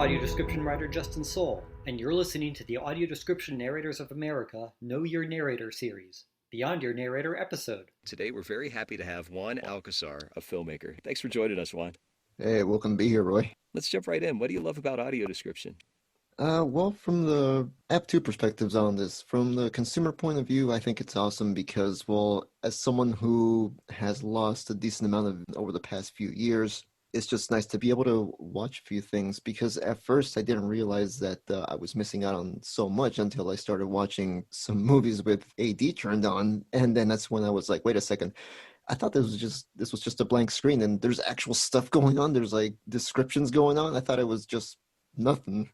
audio description writer Justin Soul, and you're listening to the Audio Description Narrators of America Know Your Narrator series, Beyond Your Narrator episode. Today, we're very happy to have Juan Alcazar, a filmmaker. Thanks for joining us, Juan. Hey, welcome to be here, Roy. Let's jump right in. What do you love about audio description? Well, from the I have two perspectives on this. From the consumer point of view, I think it's awesome because, well, as someone who has lost a decent amount of over the past few years, it's just nice to be able to watch a few things because at first I didn't realize that I was missing out on so much until I started watching some movies with AD turned on, and then that's when I was like, wait a second. I thought this was just a blank screen and there's actual stuff going on. There's like descriptions going on. I thought it was just nothing.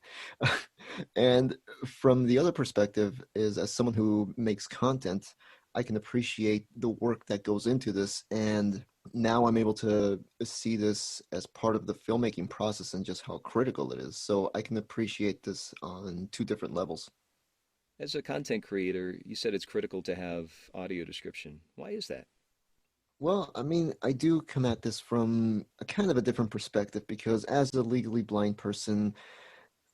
And from the other perspective is as someone who makes content, I can appreciate the work that goes into this. And now I'm able to see this as part of the filmmaking process and just how critical it is. So I can appreciate this on two different levels. As a content creator, you said it's critical to have audio description. Why is that? Well, I mean, I do come at this from a kind of a different perspective because as a legally blind person,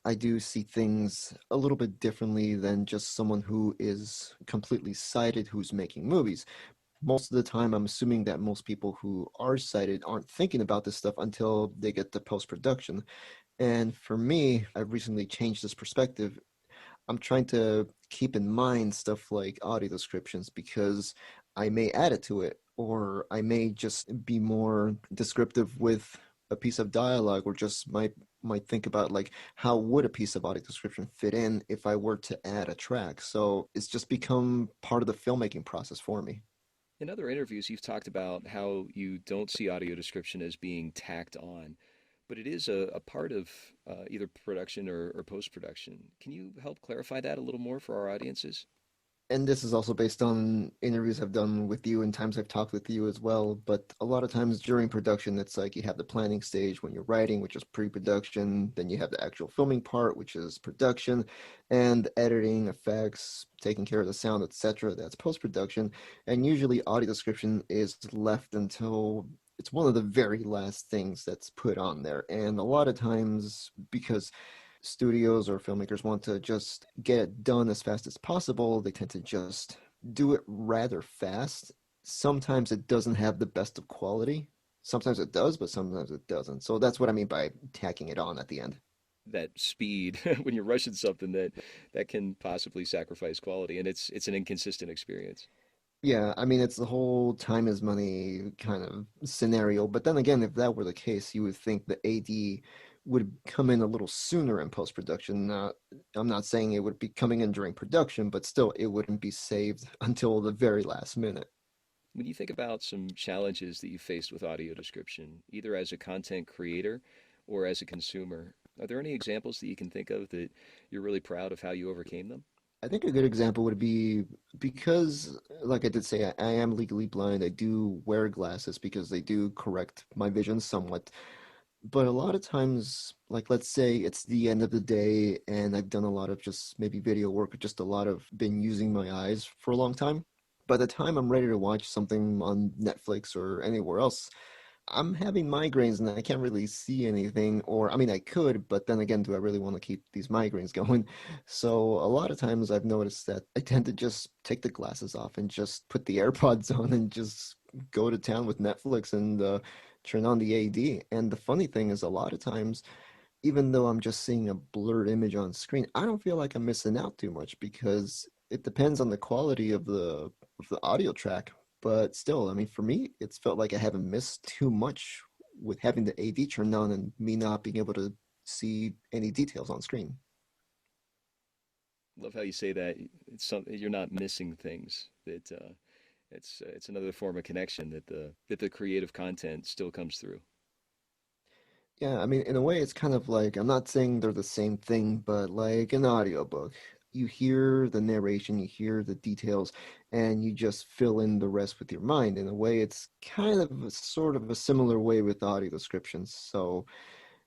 I do see things a little bit differently than just someone who is completely sighted who's making movies. Most of the time, I'm assuming that most people who are sighted aren't thinking about this stuff until they get to post-production. And for me, I've recently changed this perspective. I'm trying to keep in mind stuff like audio descriptions because I may add it to it, or I may just be more descriptive with a piece of dialogue, or just might think about like how would a piece of audio description fit in if I were to add a track. So it's just become part of the filmmaking process for me. In other interviews, you've talked about how you don't see audio description as being tacked on, but it is a part of either production or post-production. Can you help clarify that a little more for our audiences? And this is also based on interviews I've done with you and times I've talked with you as well. But a lot of times during production, it's like you have the planning stage when you're writing, which is pre-production. Then you have the actual filming part, which is production, and editing, effects, taking care of the sound, etc. That's post-production. And usually audio description is left until it's one of the very last things that's put on there. And a lot of times, because studios or filmmakers want to just get it done as fast as possible, they tend to just do it rather fast. Sometimes it doesn't have the best of quality. Sometimes it does, but sometimes it doesn't. So that's what I mean by tacking it on at the end. That speed when you're rushing something that can possibly sacrifice quality, and it's an inconsistent experience. Yeah, I mean, it's the whole time is money kind of scenario. But then again, if that were the case, you would think the AD would come in a little sooner in post-production. I'm not saying it would be coming in during production, but still, it wouldn't be saved until the very last minute. When you think about some challenges that you faced with audio description, either as a content creator or as a consumer, are there any examples that you can think of that you're really proud of how you overcame them? I think a good example would be because, like I did say, I am legally blind. I do wear glasses because they do correct my vision somewhat. But a lot of times, like let's say it's the end of the day and I've done a lot of just maybe video work, or just a lot of been using my eyes for a long time. By the time I'm ready to watch something on Netflix or anywhere else, I'm having migraines and I can't really see anything. Or, I mean, I could, but then again, do I really want to keep these migraines going? So a lot of times I've noticed that I tend to just take the glasses off and just put the AirPods on and just go to town with Netflix and turn on the AD. And the funny thing is, a lot of times, even though I'm just seeing a blurred image on screen, I don't feel like I'm missing out too much because it depends on the quality of the audio track. But still, I mean, for me, it's felt like I haven't missed too much with having the AV turned on and me not being able to see any details on screen. Love how you say that. You're not missing things. That it's another form of connection that the creative content still comes through. Yeah, I mean, in a way, it's kind of like, I'm not saying they're the same thing, but like an audiobook. You hear the narration, you hear the details, and you just fill in the rest with your mind. In a way, it's kind of a, sort of a similar way with audio descriptions. So,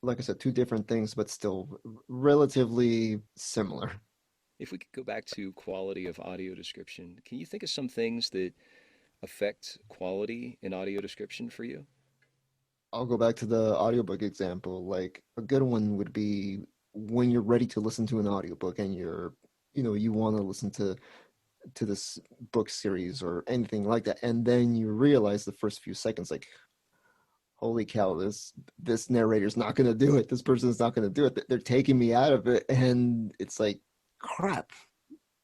like I said, two different things, but still relatively similar. If we could go back to quality of audio description, can you think of some things that affect quality in audio description for you? I'll go back to the audiobook example. Like a good one would be when you're ready to listen to an audiobook and you want to listen to this book series or anything like that, and then you realize the first few seconds, like, holy cow, this narrator's not going to do it. This person's not going to do it. They're taking me out of it, and it's like, crap.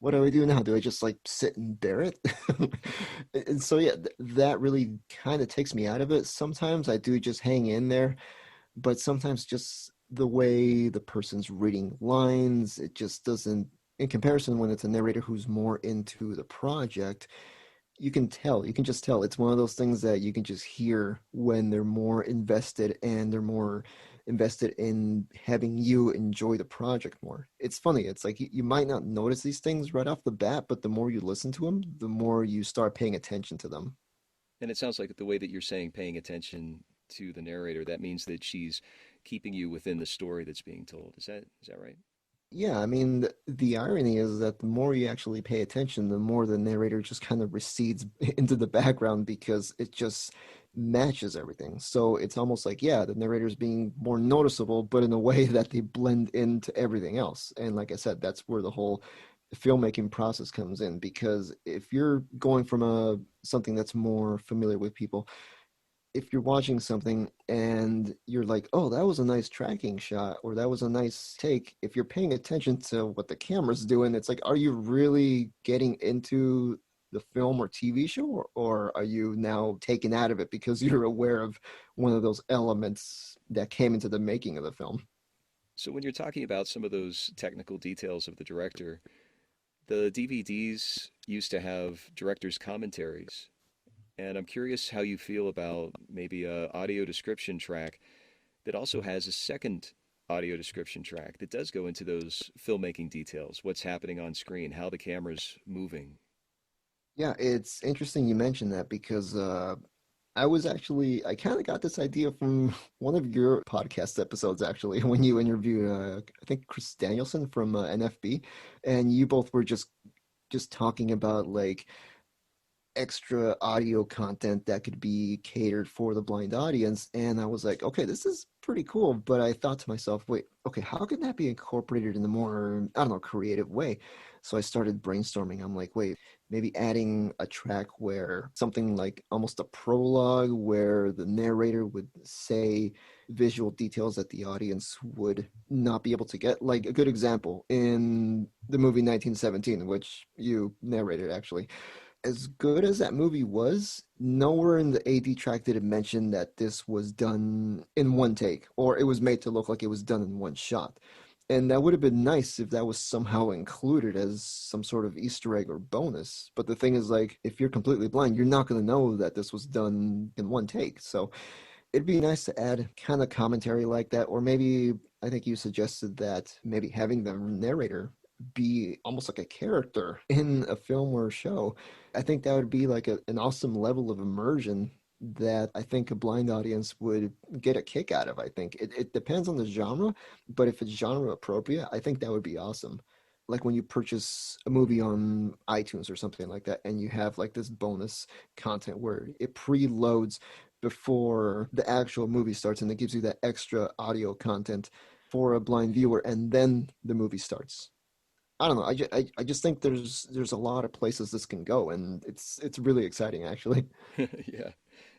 What do I do now? Do I just like sit and bear it? And so yeah, that really kind of takes me out of it. Sometimes I do just hang in there, but sometimes just the way the person's reading lines, it just doesn't, in comparison when it's a narrator who's more into the project, you can just tell. It's one of those things that you can just hear when they're more invested and they're more invested in having you enjoy the project more. It's funny. It's like you might not notice these things right off the bat, but the more you listen to them, the more you start paying attention to them. And it sounds like the way that you're saying paying attention to the narrator, that means that she's keeping you within the story that's being told. Is that right? Yeah, I mean, the irony is that the more you actually pay attention, the more the narrator just kind of recedes into the background because it just matches everything. So it's almost like, yeah, the narrator's being more noticeable, but in a way that they blend into everything else. And like I said, that's where the whole filmmaking process comes in, because if you're going from a something that's more familiar with people, if you're watching something and you're like, oh, that was a nice tracking shot or that was a nice take, if you're paying attention to what the camera's doing, it's like, are you really getting into the film or TV show, or are you now taken out of it because you're aware of one of those elements that came into the making of the film? So when you're talking about some of those technical details of the director, the DVDs used to have director's commentaries. And I'm curious how you feel about maybe a audio description track that also has a second audio description track that does go into those filmmaking details, what's happening on screen, how the camera's moving. Yeah, it's interesting you mentioned that because I kind of got this idea from one of your podcast episodes, actually, when you interviewed, I think, Chris Danielson from NFB, and you both were just talking about like extra audio content that could be catered for the blind audience. And I was like, okay, this is pretty cool. But I thought to myself, wait, okay, how can that be incorporated in a more, I don't know, creative way? So I started brainstorming. I'm like, wait, maybe adding a track where something like almost a prologue where the narrator would say visual details that the audience would not be able to get. Like a good example in the movie 1917, which you narrated actually, as good as that movie was, nowhere in the AD track did it mention that this was done in one take or it was made to look like it was done in one shot. And that would have been nice if that was somehow included as some sort of Easter egg or bonus. But the thing is, like, if you're completely blind, you're not going to know that this was done in one take. So it'd be nice to add kind of commentary like that, or maybe I think you suggested that maybe having the narrator be almost like a character in a film or a show. I think that would be like an awesome level of immersion that I think a blind audience would get a kick out of. I think it depends on the genre, but if it's genre appropriate, I think that would be awesome. Like when you purchase a movie on iTunes or something like that, and you have like this bonus content where it preloads before the actual movie starts and it gives you that extra audio content for a blind viewer, and then the movie starts. I don't know. I just think there's a lot of places this can go, and it's really exciting actually. Yeah.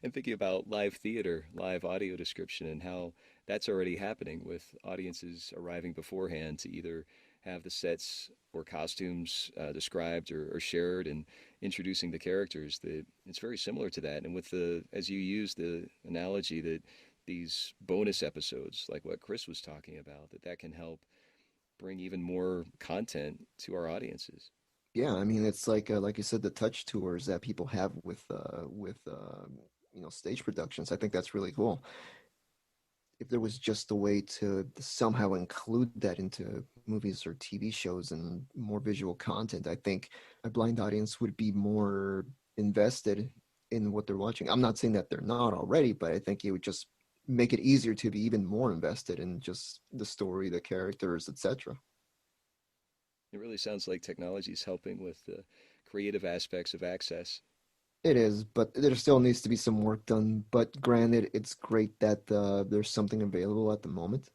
And thinking about live theater, live audio description, and how that's already happening with audiences arriving beforehand to either have the sets or costumes described or shared and introducing the characters. That it's very similar to that. And with the, as you use the analogy that these bonus episodes, like what Chris was talking about, that can help bring even more content to our audiences. Yeah, I mean it's like you said, the touch tours that people have with stage productions. I think that's really cool. If there was just a way to somehow include that into movies or TV shows and more visual content, I think a blind audience would be more invested in what they're watching. I'm not saying that they're not already, but I think it would just make it easier to be even more invested in just the story, the characters, etc. It really sounds like technology is helping with the creative aspects of access. It is, but there still needs to be some work done. But granted, it's great that there's something available at the moment.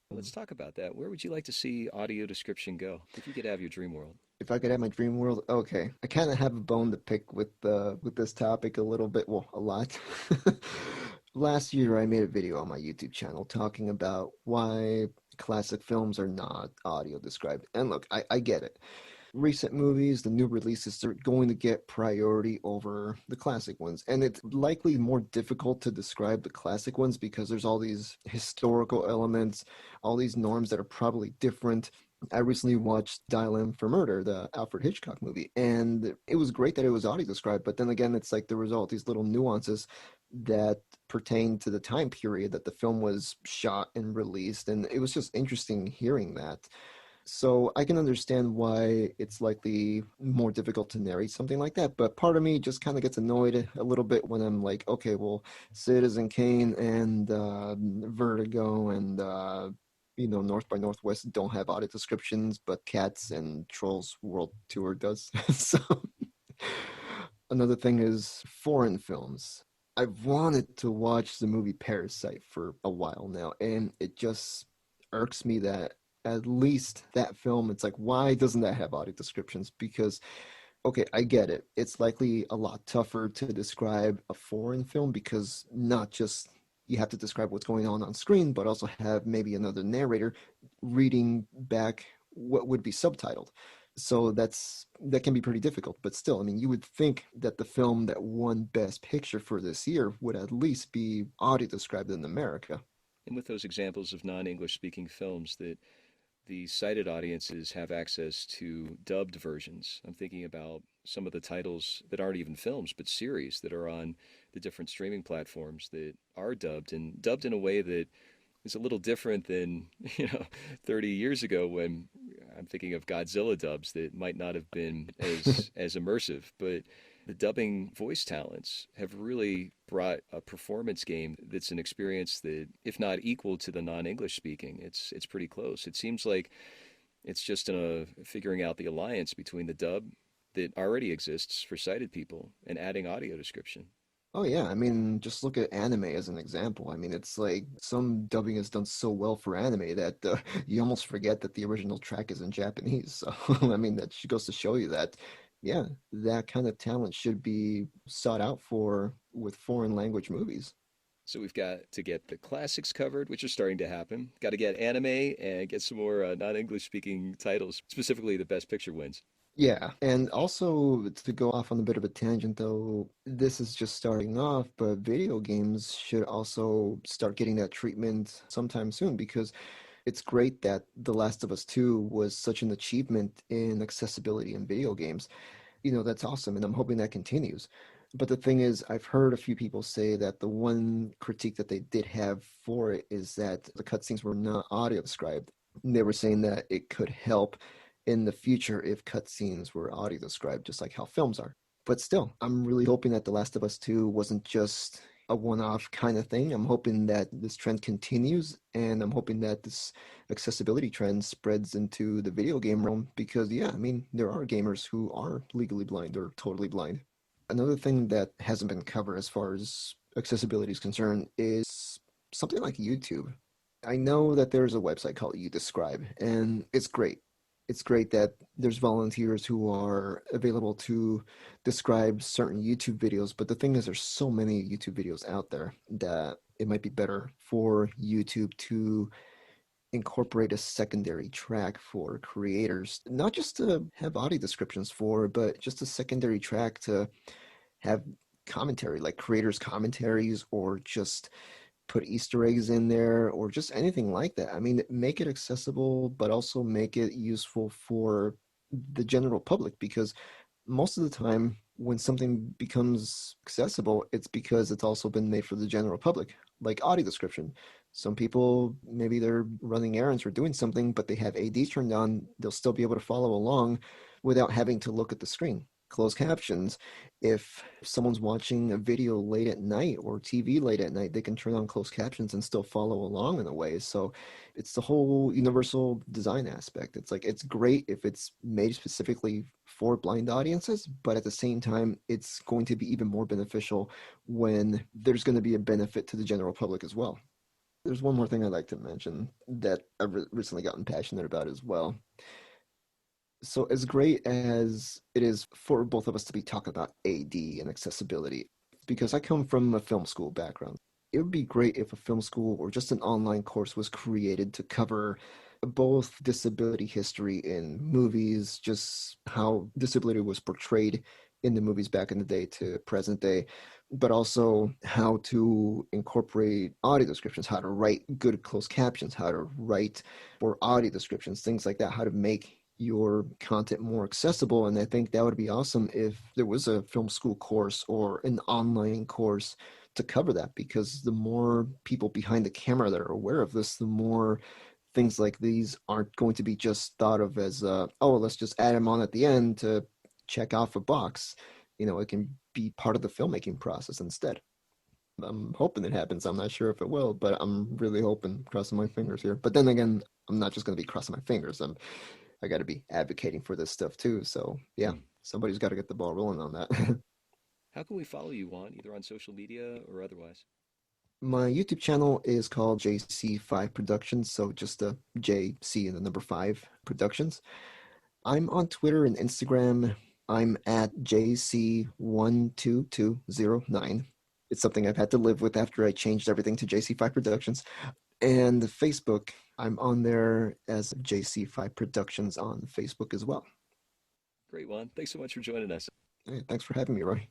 Let's talk about that. Where would you like to see audio description go if you could have your dream world? If I could have my dream world, okay. I kind of have a bone to pick with this topic a little bit, well, a lot. Last year, I made a video on my YouTube channel talking about why classic films are not audio described. And look, I get it. Recent movies, the new releases, are going to get priority over the classic ones. And it's likely more difficult to describe the classic ones because there's all these historical elements, all these norms that are probably different. I recently watched Dial M for Murder, the Alfred Hitchcock movie, and it was great that it was audio described, but then again, it's like there was all these little nuances that pertain to the time period that the film was shot and released, and it was just interesting hearing that. So I can understand why it's likely more difficult to narrate something like that, but part of me just kind of gets annoyed a little bit when I'm like, okay, well, Citizen Kane and Vertigo and North by Northwest don't have audio descriptions, but Cats and Trolls World Tour does. So another thing is foreign films. I've wanted to watch the movie Parasite for a while now, and it just irks me that at least that film, it's like, why doesn't that have audio descriptions? Because, okay, I get it. It's likely a lot tougher to describe a foreign film because not just you have to describe what's going on screen, but also have maybe another narrator reading back what would be subtitled. So that can be pretty difficult. But still, I mean, you would think that the film that won Best Picture for this year would at least be audio described in America. And with those examples of non-English speaking films that the sighted audiences have access to dubbed versions. I'm thinking about some of the titles that aren't even films, but series that are on the different streaming platforms that are dubbed and dubbed in a way that is a little different than, 30 years ago when I'm thinking of Godzilla dubs that might not have been as immersive, but the dubbing voice talents have really brought a performance game that's an experience that, if not equal to the non-English speaking, it's pretty close. It seems like it's just figuring out the alliance between the dub that already exists for sighted people and adding audio description. Oh yeah, I mean, just look at anime as an example. I mean, it's like some dubbing is done so well for anime that you almost forget that the original track is in Japanese. So, I mean, that goes to show you that, yeah, that kind of talent should be sought out for with foreign language movies. So we've got to get the classics covered, which are starting to happen. Got to get anime and get some more non-English speaking titles, specifically the Best Picture wins. Yeah, and also to go off on a bit of a tangent, though, this is just starting off, but video games should also start getting that treatment sometime soon because it's great that The Last of Us 2 was such an achievement in accessibility in video games. That's awesome, and I'm hoping that continues. But the thing is, I've heard a few people say that the one critique that they did have for it is that the cutscenes were not audio described. They were saying that it could help in the future if cutscenes were audio described, just like how films are. But still, I'm really hoping that The Last of Us 2 wasn't just a one-off kind of thing. I'm hoping that this trend continues, and I'm hoping that this accessibility trend spreads into the video game realm because, yeah, I mean, there are gamers who are legally blind or totally blind. Another thing that hasn't been covered as far as accessibility is concerned is something like YouTube. I know that there's a website called YouDescribe, and it's great. It's great that there's volunteers who are available to describe certain YouTube videos, but the thing is there's so many YouTube videos out there that it might be better for YouTube to incorporate a secondary track for creators, not just to have audio descriptions for, but just a secondary track to have commentary, like creators' commentaries, or just put Easter eggs in there, or just anything like that. I mean, make it accessible, but also make it useful for the general public because most of the time when something becomes accessible, it's because it's also been made for the general public, like audio description. Some people, maybe they're running errands or doing something, but they have AD turned on, they'll still be able to follow along without having to look at the screen. Closed captions. If someone's watching a video late at night or TV late at night, they can turn on closed captions and still follow along in a way. So it's the whole universal design aspect. It's like, it's great if it's made specifically for blind audiences, but at the same time, it's going to be even more beneficial when there's going to be a benefit to the general public as well. There's one more thing I'd like to mention that I've recently gotten passionate about as well. So, as great as it is for both of us to be talking about AD and accessibility, because I come from a film school background, it would be great if a film school or just an online course was created to cover both disability history in movies, just how disability was portrayed in the movies back in the day to present day, but also how to incorporate audio descriptions, how to write good closed captions, how to write for audio descriptions, things like that, how to make your content more accessible. And I think that would be awesome if there was a film school course or an online course to cover that, because the more people behind the camera that are aware of this, the more things like these aren't going to be just thought of as oh, let's just add them on at the end to check off a box. It can be part of the filmmaking process instead. I'm hoping it happens. I'm not sure if it will, but I'm really hoping, crossing my fingers here. But then again, I'm not just going to be crossing my fingers. I got to be advocating for this stuff too. So yeah, Hmm. somebody's got to get the ball rolling on that. How can we follow you, Juan, either on social media or otherwise? My YouTube channel is called JC5 Productions, so just a JC and the number 5 Productions. I'm on Twitter and Instagram. I'm at JC12209. It's something I've had to live with after I changed everything to JC5 Productions. And Facebook, I'm on there as JC5 Productions on Facebook as well. Great, Juan. Thanks so much for joining us. Hey, thanks for having me, Roy.